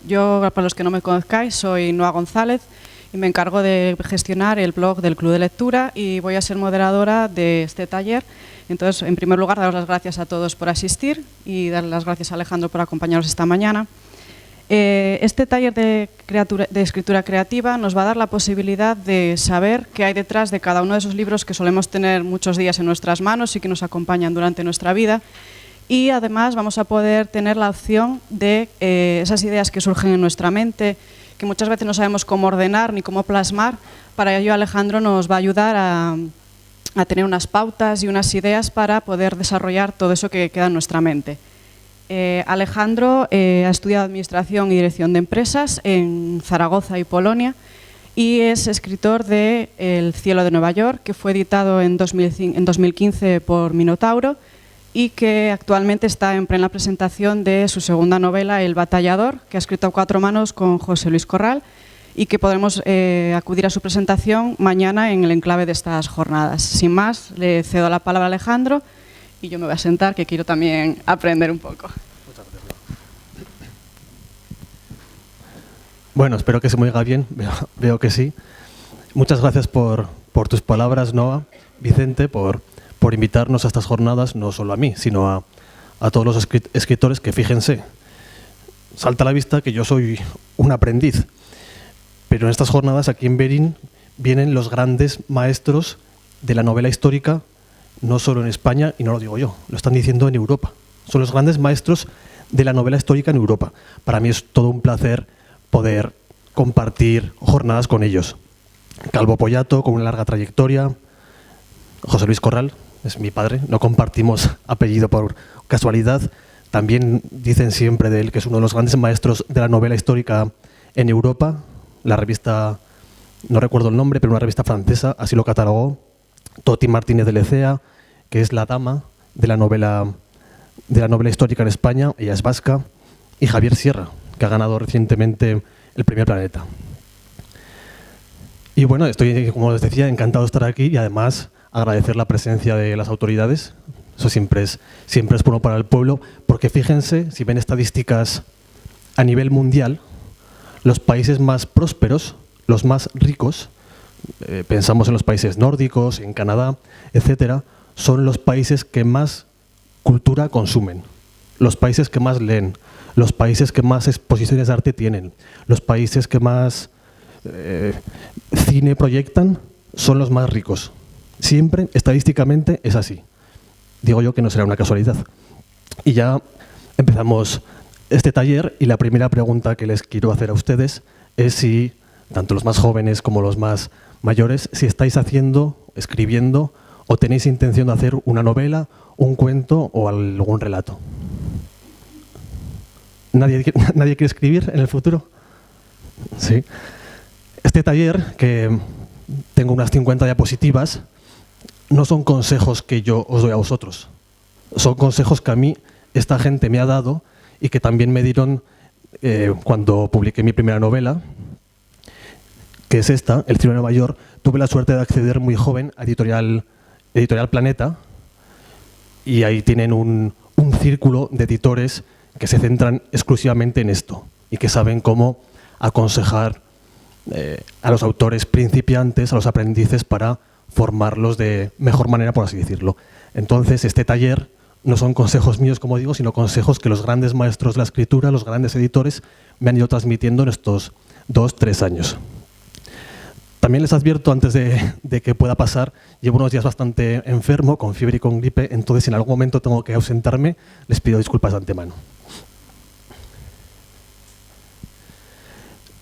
Yo, para los que no me conozcáis, soy Noa González y me encargo de gestionar el blog del Club de Lectura y voy a ser moderadora de este taller. Entonces, en primer lugar, daros las gracias a todos por asistir y dar las gracias a Alejandro por acompañarnos esta mañana. Este taller de escritura creativa nos va a dar la posibilidad de saber qué hay detrás de cada uno de esos libros que solemos tener muchos días en nuestras manos y que nos acompañan durante nuestra vida. Y además vamos a poder tener la opción de esas ideas que surgen en nuestra mente, que muchas veces no sabemos cómo ordenar ni cómo plasmar. Para ello Alejandro nos va a ayudar a tener unas pautas y unas ideas para poder desarrollar todo eso que queda en nuestra mente. Alejandro ha estudiado Administración y Dirección de Empresas en Zaragoza y Polonia y es escritor de El cielo de Nueva York, que fue editado en 2015 por Minotauro y que actualmente está en plena presentación de su segunda novela, El batallador, que ha escrito a 4 manos con José Luis Corral y que podremos acudir a su presentación mañana en el enclave de estas jornadas. Sin más, le cedo la palabra a Alejandro y yo me voy a sentar, que quiero también aprender un poco. Muchas gracias. Bueno, espero que se me oiga bien, veo que sí. Muchas gracias por tus palabras, Noa, Vicente, por invitarnos a estas jornadas, no solo a mí, sino a todos los escritores que, fíjense, salta a la vista que yo soy un aprendiz, pero en estas jornadas aquí en Berín vienen los grandes maestros de la novela histórica, no solo en España, y no lo digo yo, lo están diciendo en Europa. Son los grandes maestros de la novela histórica en Europa. Para mí es todo un placer poder compartir jornadas con ellos. Calvo Pollato, con una larga trayectoria, José Luis Corral, es mi padre, no compartimos apellido por casualidad. También dicen siempre de él que es uno de los grandes maestros de la novela histórica en Europa. La revista, no recuerdo el nombre, pero una revista francesa así lo catalogó. Toti Martínez de Lecea, que es la dama de la novela histórica en España, ella es vasca. Y Javier Sierra, que ha ganado recientemente el Premio Planeta. Y bueno, estoy, como les decía, encantado de estar aquí y además agradecer la presencia de las autoridades. Eso siempre es bueno para el pueblo, porque fíjense, si ven estadísticas a nivel mundial, los países más prósperos, los más ricos, pensamos en los países nórdicos, en Canadá, etcétera, son los países que más cultura consumen, los países que más leen, los países que más exposiciones de arte tienen, los países que más cine proyectan, son los más ricos. Siempre, estadísticamente, es así. Digo yo que no será una casualidad. Y ya empezamos este taller y la primera pregunta que les quiero hacer a ustedes es si, tanto los más jóvenes como los más mayores, si estáis escribiendo o tenéis intención de hacer una novela, un cuento o algún relato. ¿Nadie quiere escribir en el futuro? Sí. Este taller, que tengo unas 50 diapositivas, no son consejos que yo os doy a vosotros. Son consejos que a mí esta gente me ha dado y que también me dieron cuando publiqué mi primera novela, que es esta, El cielo de Nueva York. Tuve la suerte de acceder muy joven a Editorial Planeta y ahí tienen un círculo de editores que se centran exclusivamente en esto y que saben cómo aconsejar a los autores principiantes, a los aprendices, para formarlos de mejor manera, por así decirlo. Entonces, este taller no son consejos míos, como digo, sino consejos que los grandes maestros de la escritura, los grandes editores, me han ido transmitiendo en estos 2-3 años. También les advierto, antes de que pueda pasar, llevo unos días bastante enfermo, con fiebre y con gripe, entonces si en algún momento tengo que ausentarme, les pido disculpas de antemano.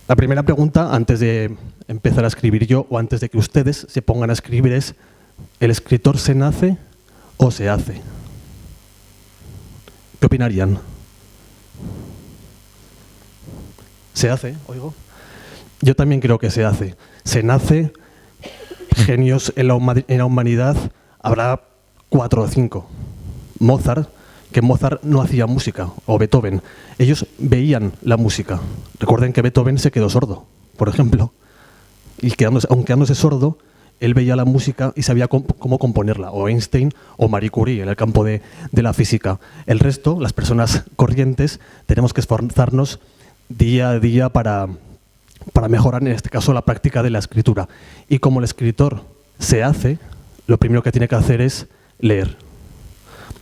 La primera pregunta, antes de empezar a escribir yo o antes de que ustedes se pongan a escribir, es: ¿el escritor se nace o se hace? ¿Qué opinarían? ¿Se hace? Oigo. Yo también creo que se hace. Se nace. Genios en la humanidad habrá 4 o 5. Mozart, que Mozart no hacía música, o Beethoven. Ellos veían la música. Recuerden que Beethoven se quedó sordo, por ejemplo. Y aun quedándose sordo, él veía la música y sabía cómo componerla. O Einstein o Marie Curie, en el campo de la física. El resto, las personas corrientes, tenemos que esforzarnos día a día para mejorar, en este caso, la práctica de la escritura. Y como el escritor se hace, lo primero que tiene que hacer es leer.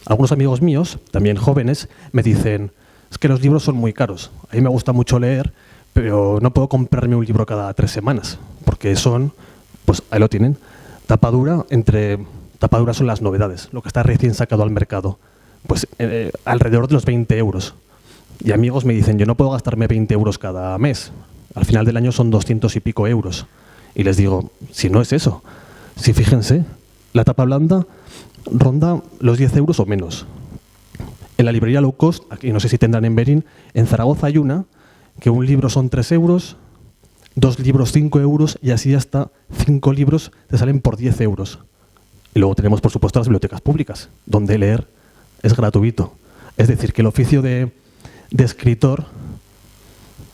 Algunos amigos míos, también jóvenes, me dicen, es que los libros son muy caros. A mí me gusta mucho leer, pero no puedo comprarme un libro cada 3 semanas, porque son, pues ahí lo tienen, tapadura, entre tapaduras son las novedades, lo que está recién sacado al mercado, pues alrededor de los 20 euros. Y amigos me dicen, yo no puedo gastarme 20 euros cada mes, al final del año son 200 y pico euros. Y les digo, si no es eso, si fíjense, la tapa blanda ronda los 10 euros o menos. En la librería low cost, aquí no sé si tendrán en Berín, en Zaragoza hay una, que un libro son 3 euros, 2 libros 5 euros y así hasta 5 libros te salen por 10 euros. Y luego tenemos, por supuesto, las bibliotecas públicas, donde leer es gratuito. Es decir, que el oficio de escritor,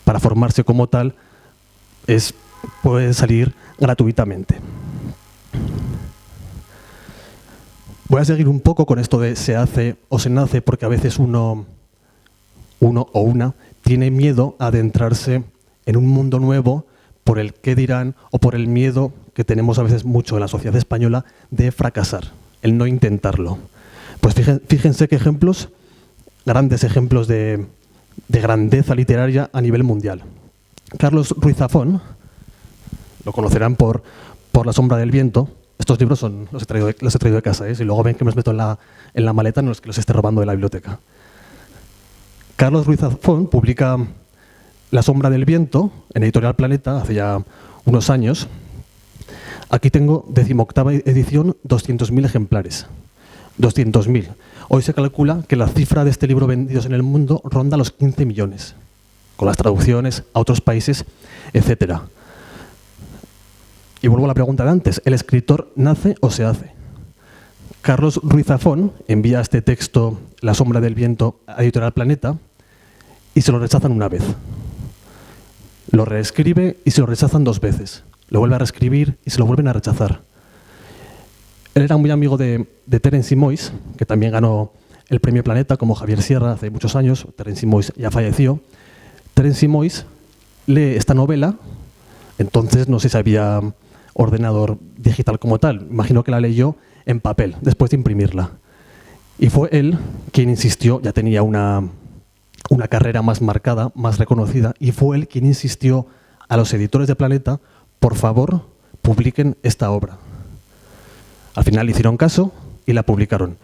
para formarse como tal, puede salir gratuitamente. Voy a seguir un poco con esto de se hace o se nace, porque a veces uno o una tiene miedo a adentrarse en un mundo nuevo por el qué dirán o por el miedo que tenemos a veces mucho en la sociedad española de fracasar, el no intentarlo. Pues fíjense qué ejemplos, grandes ejemplos de grandeza literaria a nivel mundial. Carlos Ruiz Zafón, lo conocerán por La sombra del viento. Estos libros los he traído de casa, si luego ven que me los meto en la maleta, no es que los esté robando de la biblioteca. Carlos Ruiz Zafón publica La sombra del viento en Editorial Planeta hace ya unos años. Aquí tengo 18ª edición, 200.000 ejemplares. 200.000. Hoy se calcula que la cifra de este libro vendidos en el mundo ronda los 15 millones, con las traducciones a otros países, etc. Y vuelvo a la pregunta de antes, ¿el escritor nace o se hace? Carlos Ruiz Zafón envía este texto, La sombra del viento, a Editorial Planeta y se lo rechazan una vez. Lo reescribe y se lo rechazan 2 veces. Lo vuelve a reescribir y se lo vuelven a rechazar. Él era muy amigo de Terence Simois, que también ganó el Premio Planeta, como Javier Sierra, hace muchos años. Terence Simois ya falleció. Terence Simois lee esta novela, entonces no sé si había ordenador digital como tal. Imagino que la leyó en papel, después de imprimirla. Y fue él quien insistió, ya tenía una carrera más marcada, más reconocida, y fue él quien insistió a los editores de Planeta, por favor, publiquen esta obra. Al final le hicieron caso y la publicaron.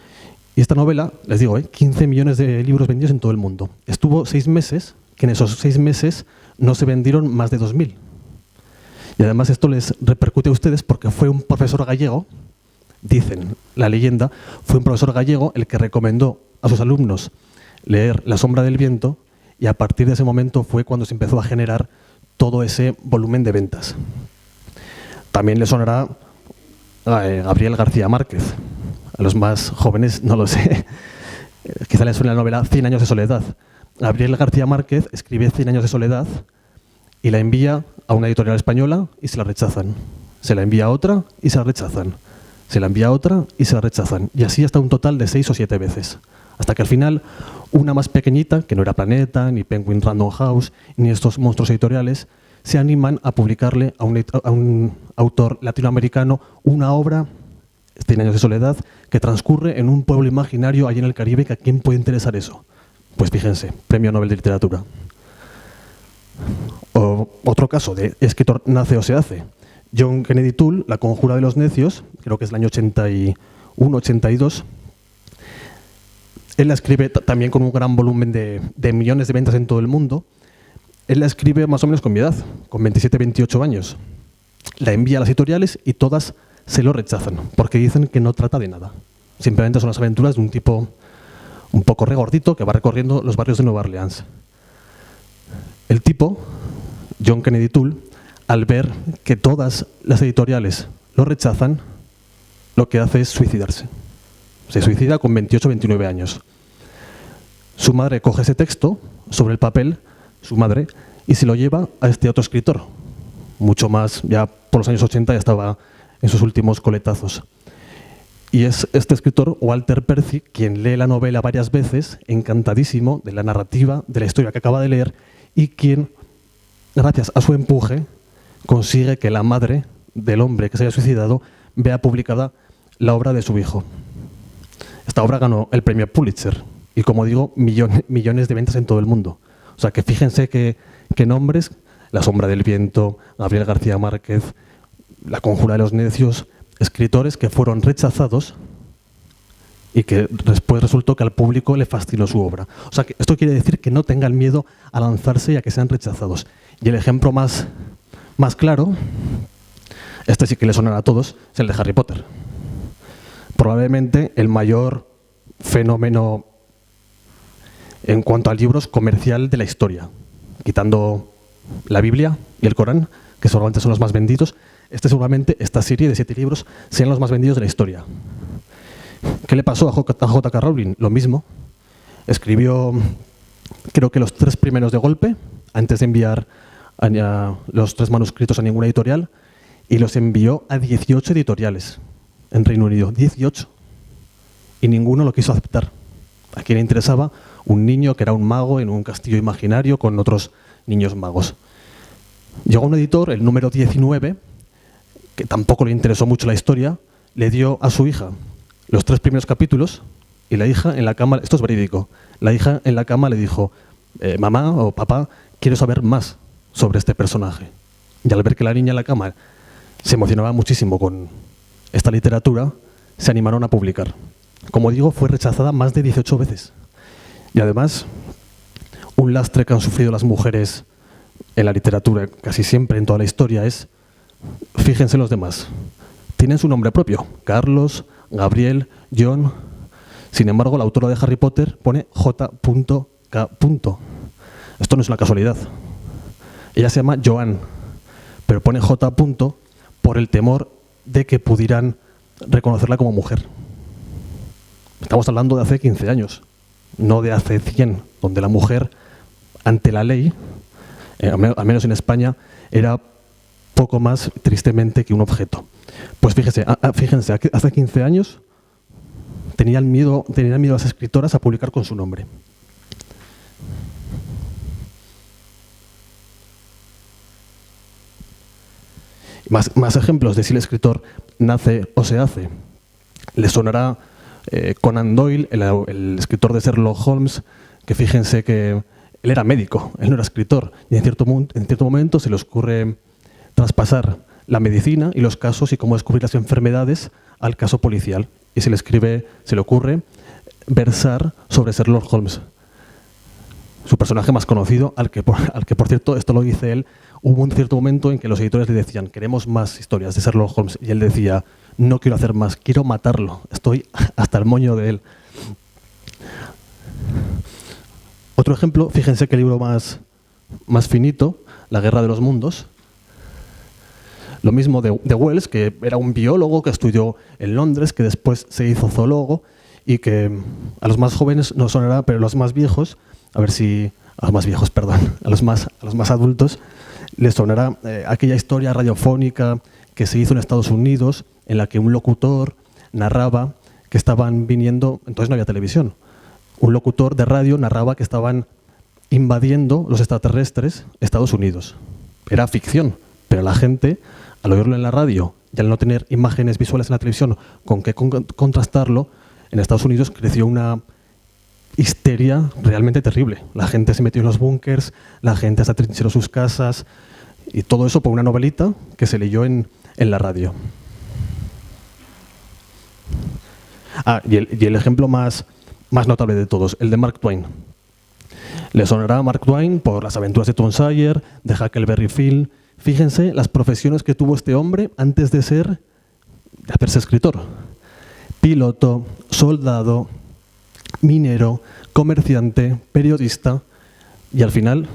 Y esta novela, les digo, 15 millones de libros vendidos en todo el mundo. Estuvo 6 meses, que en esos 6 meses no se vendieron más de 2.000. Y además esto les repercute a ustedes porque fue un profesor gallego, dicen la leyenda, fue un profesor gallego el que recomendó a sus alumnos leer La sombra del viento, y a partir de ese momento fue cuando se empezó a generar todo ese volumen de ventas. También le sonará a Gabriel García Márquez. A los más jóvenes no lo sé. Quizá les suene la novela 100 años de soledad. Gabriel García Márquez escribe 100 años de soledad y la envía a una editorial española y se la rechazan. Se la envía a otra y se la rechazan. Se la envía a otra y se la rechazan. Y así hasta un total de 6 o 7 veces. Hasta que al final, una más pequeñita, que no era Planeta, ni Penguin Random House, ni estos monstruos editoriales, se animan a publicarle a un autor latinoamericano una obra, 100 años de soledad, que transcurre en un pueblo imaginario allí en el Caribe, que ¿a quién puede interesar eso? Pues fíjense, Premio Nobel de Literatura. O otro caso de escritor nace o se hace. John Kennedy Toole, La conjura de los necios, creo que es el año 81-82. Él la escribe también con un gran volumen de millones de ventas en todo el mundo. Él la escribe más o menos con mi edad, con 27-28 años. La envía a las editoriales y todas se lo rechazan, porque dicen que no trata de nada. Simplemente son las aventuras de un tipo un poco regordito que va recorriendo los barrios de Nueva Orleans. El tipo, John Kennedy Toole, al ver que todas las editoriales lo rechazan, lo que hace es suicidarse. Se suicida con 28-29 años. Su madre coge ese texto sobre el papel, su madre, y se lo lleva a este otro escritor. Mucho más, ya por los años 80 ya estaba en sus últimos coletazos. Y es este escritor, Walter Percy, quien lee la novela varias veces, encantadísimo de la narrativa, de la historia que acaba de leer, y quien, gracias a su empuje, consigue que la madre del hombre que se haya suicidado vea publicada la obra de su hijo. Esta obra ganó el premio Pulitzer y, como digo, millones de ventas en todo el mundo. O sea que fíjense qué nombres: La sombra del viento, Gabriel García Márquez, La conjura de los necios, escritores que fueron rechazados y que después resultó que al público le fascinó su obra. O sea que esto quiere decir que no tengan miedo a lanzarse y a que sean rechazados. Y el ejemplo más claro, este sí que le sonará a todos, es el de Harry Potter. Probablemente el mayor fenómeno en cuanto a libros comercial de la historia, quitando la Biblia y el Corán, que seguramente son los más vendidos. Esta serie de 7 libros sean los más vendidos de la historia. ¿Qué le pasó a J.K. Rowling? Lo mismo. Escribió, creo que los 3 primeros de golpe, antes de enviar los 3 manuscritos a ninguna editorial, y los envió a 18 editoriales en Reino Unido. 18. Y ninguno lo quiso aceptar. A quien le interesaba un niño que era un mago en un castillo imaginario con otros niños magos. Llegó un editor, el número 19, que tampoco le interesó mucho la historia, le dio a su hija los 3 primeros capítulos y la hija en la cama, esto es verídico, la hija en la cama le dijo: mamá o papá, quiero saber más sobre este personaje. Y al ver que la niña en la cama se emocionaba muchísimo con esta literatura, se animaron a publicar. Como digo, fue rechazada más de 18 veces. Y además, un lastre que han sufrido las mujeres en la literatura, casi siempre en toda la historia, es, fíjense los demás, tienen su nombre propio: Carlos, Gabriel, John. Sin embargo, la autora de Harry Potter pone J.K. Esto no es una casualidad. Ella se llama Joan, pero pone J. por el temor de que pudieran reconocerla como mujer. Estamos hablando de hace 15 años, no de hace 100, donde la mujer, ante la ley, al menos en España, era poco más, tristemente, que un objeto. Pues fíjense, hace 15 años tenían miedo las escritoras a publicar con su nombre. Más ejemplos de si el escritor nace o se hace. Les sonará Conan Doyle, el escritor de Sherlock Holmes, que fíjense que él era médico, él no era escritor, y en cierto momento se le ocurre traspasar la medicina y los casos y cómo descubrir las enfermedades al caso policial. Y se le ocurre versar sobre Sherlock Holmes, su personaje más conocido, al que por cierto, esto lo dice él, hubo un cierto momento en que los editores le decían: queremos más historias de Sherlock Holmes, y él decía: no quiero hacer más, quiero matarlo, estoy hasta el moño de él. Otro ejemplo, fíjense qué libro más finito, La guerra de los mundos. Lo mismo de Wells, que era un biólogo que estudió en Londres, que después se hizo zoólogo y que a los más jóvenes no sonará, pero a los más viejos, a los más adultos, les sonará aquella historia radiofónica que se hizo en Estados Unidos, en la que un locutor narraba que estaban viniendo, entonces no había televisión, un locutor de radio narraba que estaban invadiendo los extraterrestres Estados Unidos. Era ficción, pero la gente, al oírlo en la radio y al no tener imágenes visuales en la televisión con qué contrastarlo, en Estados Unidos creció una histeria realmente terrible. La gente se metió en los búnkers, la gente se atrincheró sus casas, y todo eso por una novelita que se leyó en la radio. Y el ejemplo más notable de todos, el de Mark Twain. Le sonará a Mark Twain por Las aventuras de Tom Sawyer, de Huckleberry Finn. Fíjense las profesiones que tuvo este hombre antes de hacerse escritor: piloto, soldado, minero, comerciante, periodista y al final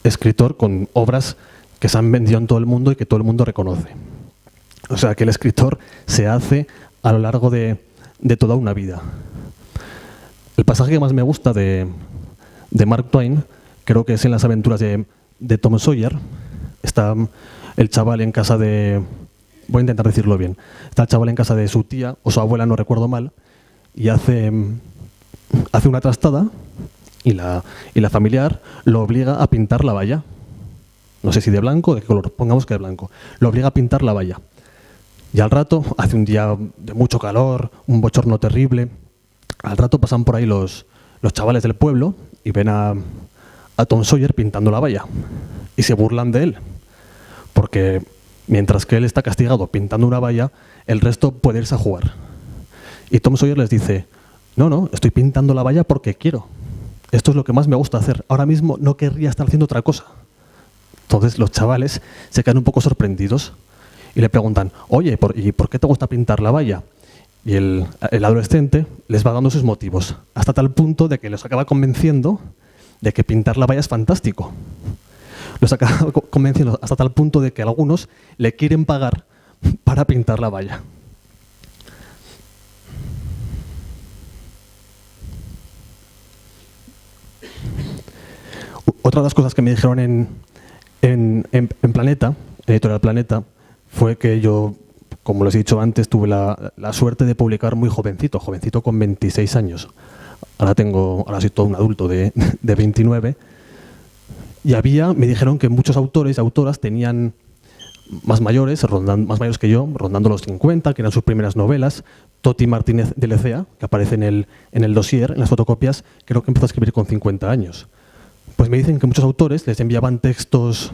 escritor, con obras que se han vendido en todo el mundo y que todo el mundo reconoce. O sea que el escritor se hace a lo largo de toda una vida. El pasaje que más me gusta de Mark Twain creo que es en Las aventuras de Tom Sawyer. Está el chaval en casa de... Voy a intentar decirlo bien. Está el chaval en casa de su tía o su abuela, no recuerdo mal, y hace una trastada, y la familiar lo obliga a pintar la valla. No sé si de blanco o de qué color, pongamos que de blanco. Lo obliga a pintar la valla. Y al rato, hace un día de mucho calor, un bochorno terrible, al rato pasan por ahí los chavales del pueblo y ven a Tom Sawyer pintando la valla y se burlan de él, porque mientras que él está castigado pintando una valla, el resto puede irse a jugar. Y Tom Sawyer les dice: no, estoy pintando la valla porque quiero. Esto es lo que más me gusta hacer. Ahora mismo no querría estar haciendo otra cosa. Entonces los chavales se quedan un poco sorprendidos y le preguntan: oye, ¿y por qué te gusta pintar la valla? Y el adolescente les va dando sus motivos, hasta tal punto de que los acaba convenciendo de que pintar la valla es fantástico. Los acaba convenciendo hasta tal punto de que algunos le quieren pagar para pintar la valla. Otra de las cosas que me dijeron en Planeta, en Editorial Planeta, fue que yo, como les he dicho antes, tuve la suerte de publicar muy jovencito con 26 años. Ahora soy todo un adulto de 29. Y me dijeron que muchos autores y autoras tenían más mayores que yo, rondando los 50, que eran sus primeras novelas. Toti Martínez de Lecea, que aparece en el dossier, en las fotocopias, creo que empezó a escribir con 50 años. Pues me dicen que muchos autores les enviaban textos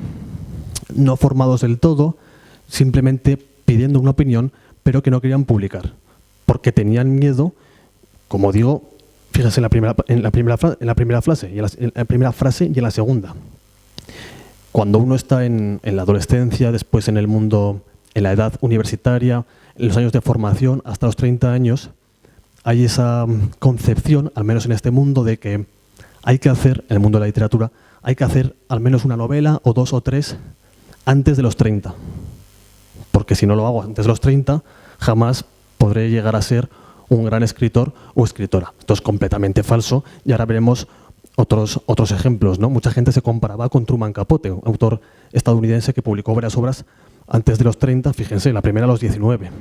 no formados del todo, simplemente pidiendo una opinión, pero que no querían publicar, porque tenían miedo, como digo, fíjense en la primera frase y en la segunda. Cuando uno está en la adolescencia, después en el mundo, en la edad universitaria, en los años de formación, hasta los 30 años, hay esa concepción, al menos en este mundo, de que hay que hacer, en el mundo de la literatura, hay que hacer al menos una novela o 2 o 3 antes de los 30. Porque si no lo hago antes de los 30, jamás podré llegar a ser un gran escritor o escritora. Esto es completamente falso y ahora veremos otros ejemplos, ¿no? Mucha gente se comparaba con Truman Capote, un autor estadounidense que publicó varias obras antes de los 30, fíjense, la primera a los 19.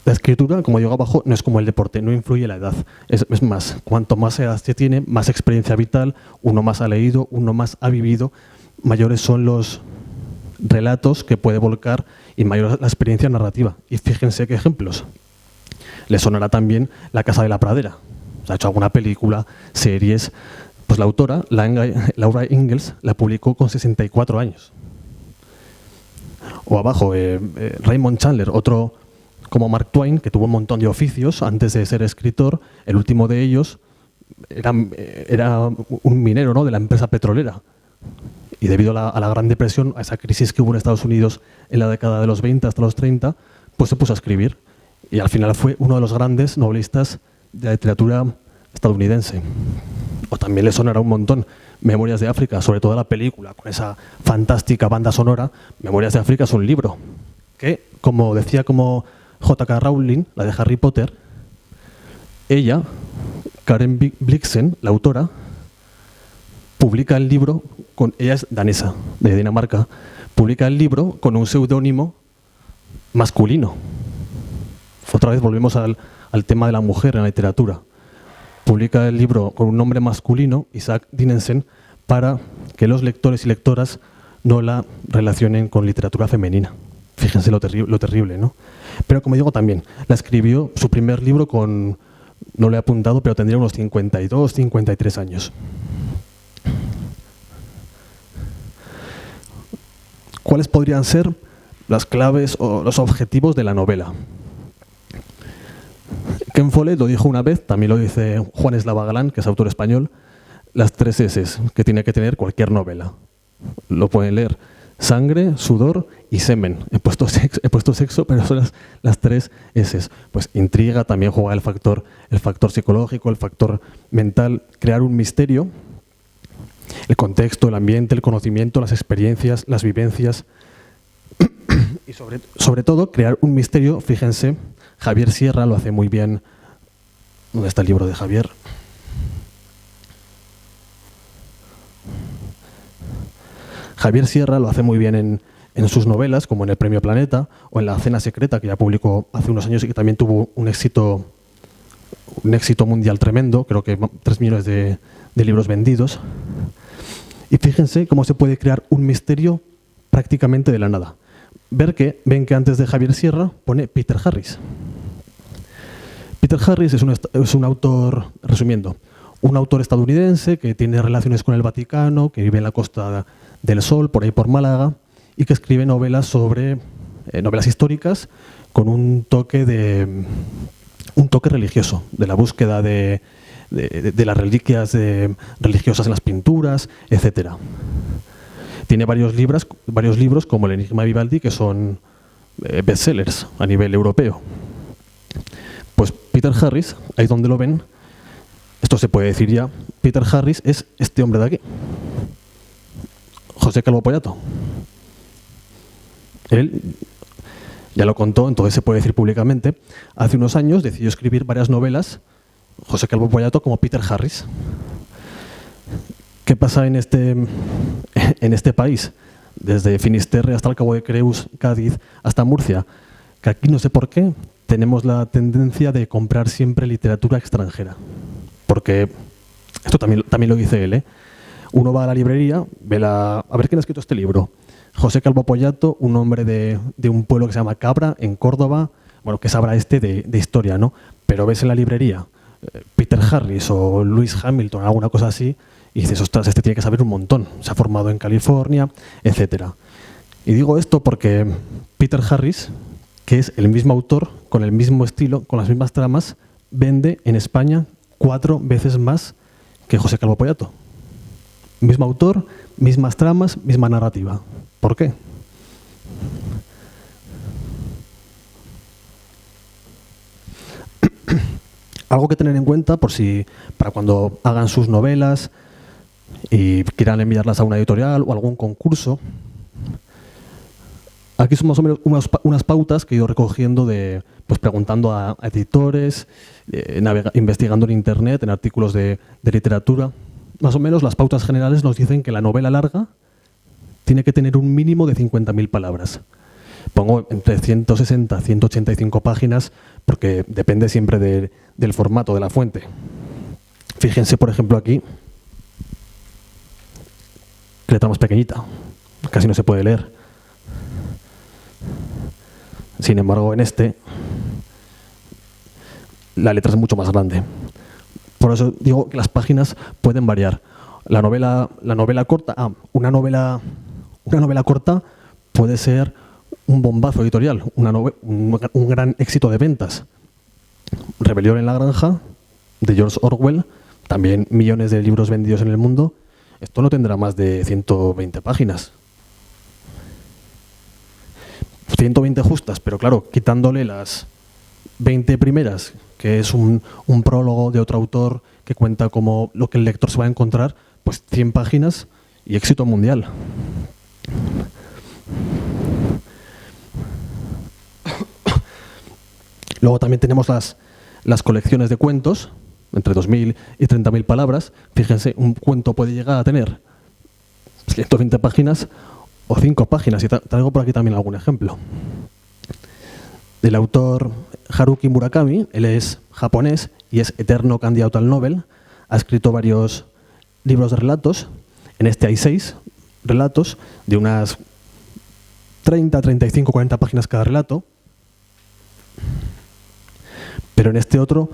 La escritura, como digo abajo, no es como el deporte, no influye la edad. Es más, cuanto más edad se tiene, más experiencia vital, uno más ha leído, uno más ha vivido, mayores son los relatos que puede volcar y mayor es la experiencia narrativa. Y fíjense qué ejemplos. Les sonará también La Casa de la Pradera. Se ha hecho alguna película, series. Pues la autora, Laura Ingalls, la publicó con 64 años. O abajo, Raymond Chandler, otro como Mark Twain, que tuvo un montón de oficios antes de ser escritor. El último de ellos era un minero, ¿no?, de la empresa petrolera. Y debido a la Gran Depresión, a esa crisis que hubo en Estados Unidos en la década de los 20 hasta los 30, pues se puso a escribir. Y al final fue uno de los grandes novelistas de la literatura estadounidense. O también le sonará un montón Memorias de África, sobre todo la película, con esa fantástica banda sonora. Memorias de África es un libro que, como decía J.K. Rowling, la de Harry Potter, ella, Karen Blixen, la autora, publica el libro, ella es danesa, de Dinamarca, publica el libro con un seudónimo masculino. Otra vez volvemos al tema de la mujer en la literatura. Publica el libro con un nombre masculino, Isaac Dinesen, para que los lectores y lectoras no la relacionen con literatura femenina. Fíjense lo terrible, ¿no? Pero como digo también, la escribió su primer libro con, no lo he apuntado, pero tendría unos 52, 53 años. ¿Cuáles podrían ser las claves o los objetivos de la novela? Ken Follett lo dijo una vez, también lo dice Juan Eslava Galán, que es autor español, las 3 S que tiene que tener cualquier novela. Lo pueden leer: sangre, sudor y semen. He puesto sexo, pero son las 3 S. Pues intriga, también juega el factor psicológico, el factor mental, crear un misterio, el contexto, el ambiente, el conocimiento, las experiencias, las vivencias y sobre todo crear un misterio. Fíjense, Javier Sierra lo hace muy bien. ¿Dónde está el libro de Javier? Javier Sierra lo hace muy bien en sus novelas, como en El Premio Planeta o en La Cena Secreta, que ya publicó hace unos años y que también tuvo un éxito un éxito mundial tremendo, creo que 3 millones de libros vendidos. Y fíjense cómo se puede crear un misterio prácticamente de la nada. Ven que antes de Javier Sierra pone Peter Harris. Peter Harris es un autor, resumiendo, un autor estadounidense que tiene relaciones con el Vaticano, que vive en la Costa del Sol, por ahí por Málaga, y que escribe novelas sobre novelas históricas con un toque religioso, de la búsqueda de las reliquias religiosas en las pinturas, etc. Tiene varios libros como El enigma de Vivaldi, que son bestsellers a nivel europeo. Pues Peter Harris, ahí donde lo ven, esto se puede decir ya, Peter Harris es este hombre de aquí, José Calvo Pollato. Él ya lo contó, entonces se puede decir públicamente, hace unos años decidió escribir varias novelas, José Calvo Pollato, como Peter Harris. ¿Qué pasa en este país? Desde Finisterre hasta el Cabo de Creus, Cádiz, hasta Murcia, que aquí no sé por qué tenemos la tendencia de comprar siempre literatura extranjera. Porque esto también lo dice él, ¿eh? Uno va a la librería, a ver quién ha escrito este libro. José Calvo Pollato, un hombre de un pueblo que se llama Cabra, en Córdoba, bueno, que sabrá de historia, ¿no? Pero ves en la librería Peter Harris o Lewis Hamilton, alguna cosa así, y dices, ostras, este tiene que saber un montón. Se ha formado en California, etc. Y digo esto porque Peter Harris, que es el mismo autor, con el mismo estilo, con las mismas tramas, vende en España 4 veces más que José Calvo Pollato. Mismo autor, mismas tramas, misma narrativa. ¿Por qué? Algo que tener en cuenta para cuando hagan sus novelas y quieran enviarlas a una editorial o algún concurso. Aquí son más o menos unas pautas que he ido recogiendo pues preguntando a editores, investigando en internet, en artículos de literatura. Más o menos las pautas generales nos dicen que la novela larga tiene que tener un mínimo de 50.000 palabras. Pongo entre 160 y 185 páginas porque depende siempre del formato, de la fuente. Fíjense, por ejemplo, aquí, que letra más pequeñita, casi no se puede leer. Sin embargo, en la letra es mucho más grande. Por eso digo que las páginas pueden variar. La novela corta, una novela corta puede ser un bombazo editorial, un gran éxito de ventas. Rebelión en la granja, de George Orwell, también millones de libros vendidos en el mundo. Esto no tendrá más de 120 páginas. 120 justas, pero claro, quitándole las 20 primeras, que es un prólogo de otro autor que cuenta como lo que el lector se va a encontrar, pues 100 páginas y éxito mundial. Luego también tenemos las colecciones de cuentos, entre 2.000 y 30.000 palabras. Fíjense, un cuento puede llegar a tener 120 páginas o 5 páginas. Y traigo por aquí también algún ejemplo. Del autor Haruki Murakami, él es japonés y es eterno candidato al Nobel. Ha escrito varios libros de relatos. En este hay 6 relatos de unas 30, 35, 40 páginas cada relato. Pero en este otro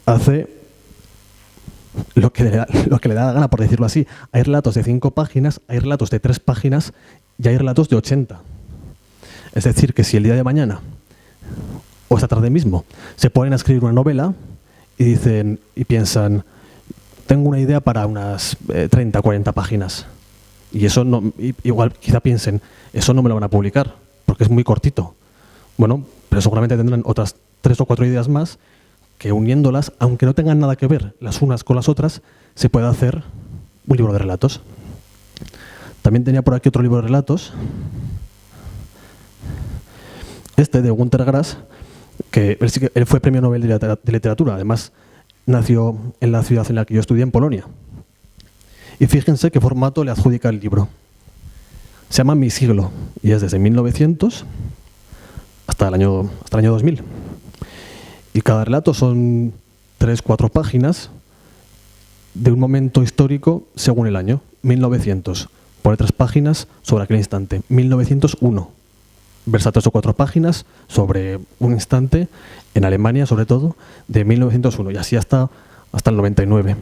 hace lo que le da la gana, por decirlo así. Hay relatos de 5 páginas, hay relatos de 3 páginas y hay relatos de 80. Es decir, que si el día de mañana o esta tarde mismo se ponen a escribir una novela y piensan, tengo una idea para unas 30, 40 páginas. Y eso igual quizá piensen, eso no me lo van a publicar porque es muy cortito. Bueno, pero seguramente tendrán otras 3 o 4 ideas más que uniéndolas, aunque no tengan nada que ver las unas con las otras, se puede hacer un libro de relatos. También tenía por aquí otro libro de relatos, de Günter Grass, que él fue premio Nobel de literatura, además nació en la ciudad en la que yo estudié, en Polonia. Y fíjense qué formato le adjudica el libro. Se llama Mi siglo y es desde 1900 hasta el año 2000. Y cada relato son 3-4 páginas de un momento histórico según el año, 1900. Pone 3 páginas sobre aquel instante, 1901. Versa 3 o 4 páginas sobre un instante, en Alemania sobre todo, de 1901, y así hasta el 99.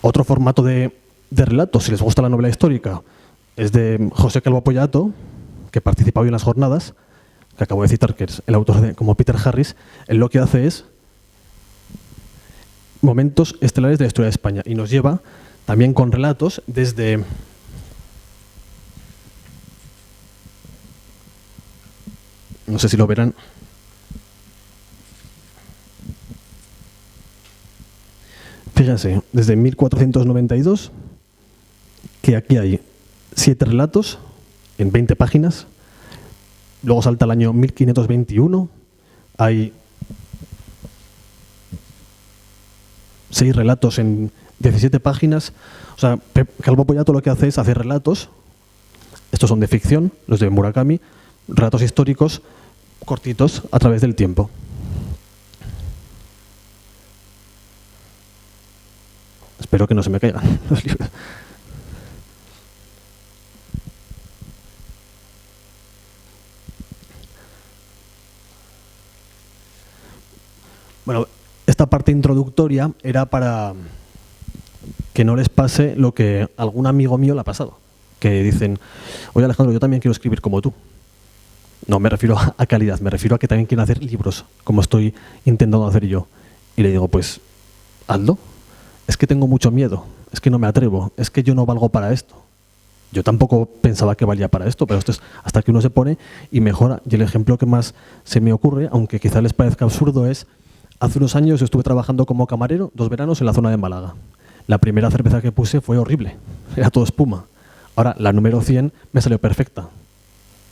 Otro formato de relatos, si les gusta la novela histórica, es de José Calvo Pollato, que participaba hoy en las jornadas, que acabo de citar, que es el autor como Peter Harris. Él lo que hace es momentos estelares de la historia de España y nos lleva también con relatos desde no sé si lo verán. Fíjense, desde 1492, que aquí hay 7 relatos en 20 páginas. Luego salta el año 1521, hay 6 relatos en 17 páginas. O sea, Calvo Pollato lo que hace es hacer relatos, estos son de ficción, los de Murakami, relatos históricos cortitos a través del tiempo. Espero que no se me caigan los libros. Bueno, esta parte introductoria era para que no les pase lo que a algún amigo mío le ha pasado. Que dicen, oye Alejandro, yo también quiero escribir como tú. No me refiero a calidad, me refiero a que también quieren hacer libros, como estoy intentando hacer yo. Y le digo, pues, hazlo. Es que tengo mucho miedo, es que no me atrevo, es que yo no valgo para esto. Yo tampoco pensaba que valía para esto, pero esto es hasta que uno se pone y mejora. Y el ejemplo que más se me ocurre, aunque quizá les parezca absurdo, es hace unos años yo estuve trabajando como camarero 2 veranos en la zona de Málaga. La primera cerveza que puse fue horrible, era todo espuma. Ahora, la número 100 me salió perfecta.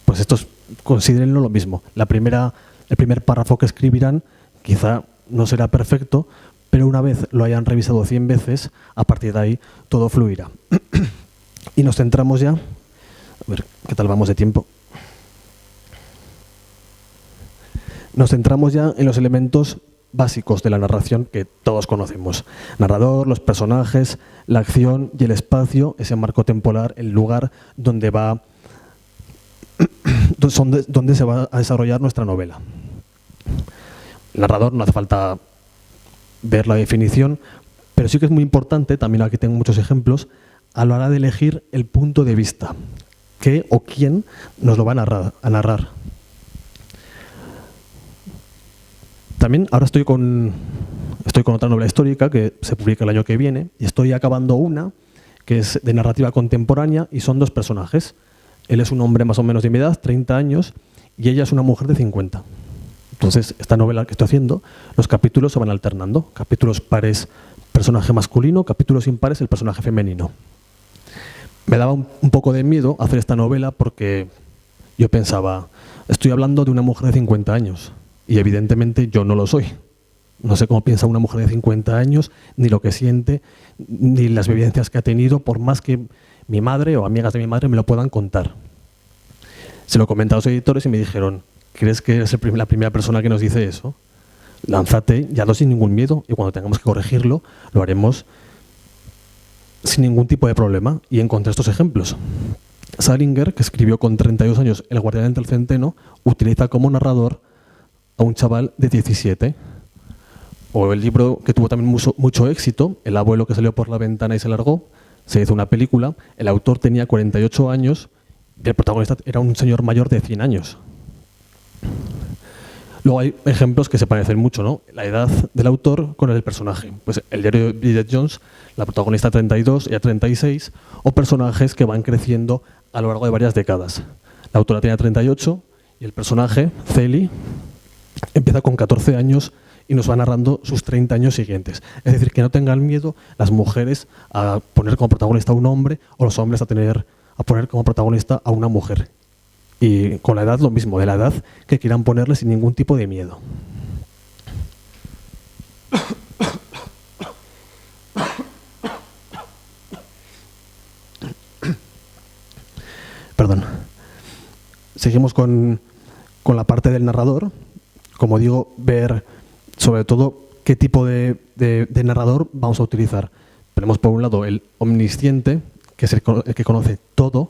Pues estos considérenlo lo mismo. El primer párrafo que escribirán quizá no será perfecto, pero una vez lo hayan revisado 100 veces, a partir de ahí todo fluirá. Y nos centramos ya, a ver qué tal vamos de tiempo. Nos centramos ya en los elementos básicos de la narración que todos conocemos. Narrador, los personajes, la acción y el espacio, ese marco temporal, el lugar donde donde se va a desarrollar nuestra novela. El narrador, no hace falta ver la definición, pero sí que es muy importante, también aquí tengo muchos ejemplos, a la hora de elegir el punto de vista, qué o quién nos lo va a narrar. También ahora estoy con otra novela histórica que se publica el año que viene y estoy acabando una que es de narrativa contemporánea y son 2 personajes. Él es un hombre más o menos de mi edad, 30 años, y ella es una mujer de 50. Entonces, esta novela que estoy haciendo, los capítulos se van alternando. Capítulos pares, personaje masculino, capítulos impares, el personaje femenino. Me daba un poco de miedo hacer esta novela porque yo pensaba, estoy hablando de una mujer de 50 años y evidentemente yo no lo soy. No sé cómo piensa una mujer de 50 años, ni lo que siente, ni las vivencias que ha tenido, por más que mi madre o amigas de mi madre me lo puedan contar. Se lo comenté a los editores y me dijeron, ¿crees que eres la primera persona que nos dice eso? Lánzate, ya no sin ningún miedo, y cuando tengamos que corregirlo, lo haremos sin ningún tipo de problema. Y encontré estos ejemplos. Salinger, que escribió con 32 años El guardián entre el centeno, utiliza como narrador a un chaval de 17. O el libro que tuvo también mucho éxito, El abuelo que salió por la ventana y se largó, se hizo una película, el autor tenía 48 años y el protagonista era un señor mayor de 100 años. Luego hay ejemplos que se parecen mucho, ¿no? La edad del autor con el del personaje. Pues el diario de Bridget Jones, la protagonista 32, ella 36, o personajes que van creciendo a lo largo de varias décadas. La autora tenía 38 y el personaje, Celi, empieza con 14 años y nos va narrando sus 30 años siguientes. Es decir, que no tengan miedo las mujeres a poner como protagonista a un hombre o los hombres a poner como protagonista a una mujer. Y con la edad lo mismo, de la edad que quieran ponerle sin ningún tipo de miedo. Perdón. Seguimos con la parte del narrador. Como digo, sobre todo qué tipo de narrador vamos a utilizar. Tenemos por un lado el omnisciente, que es el que conoce todo,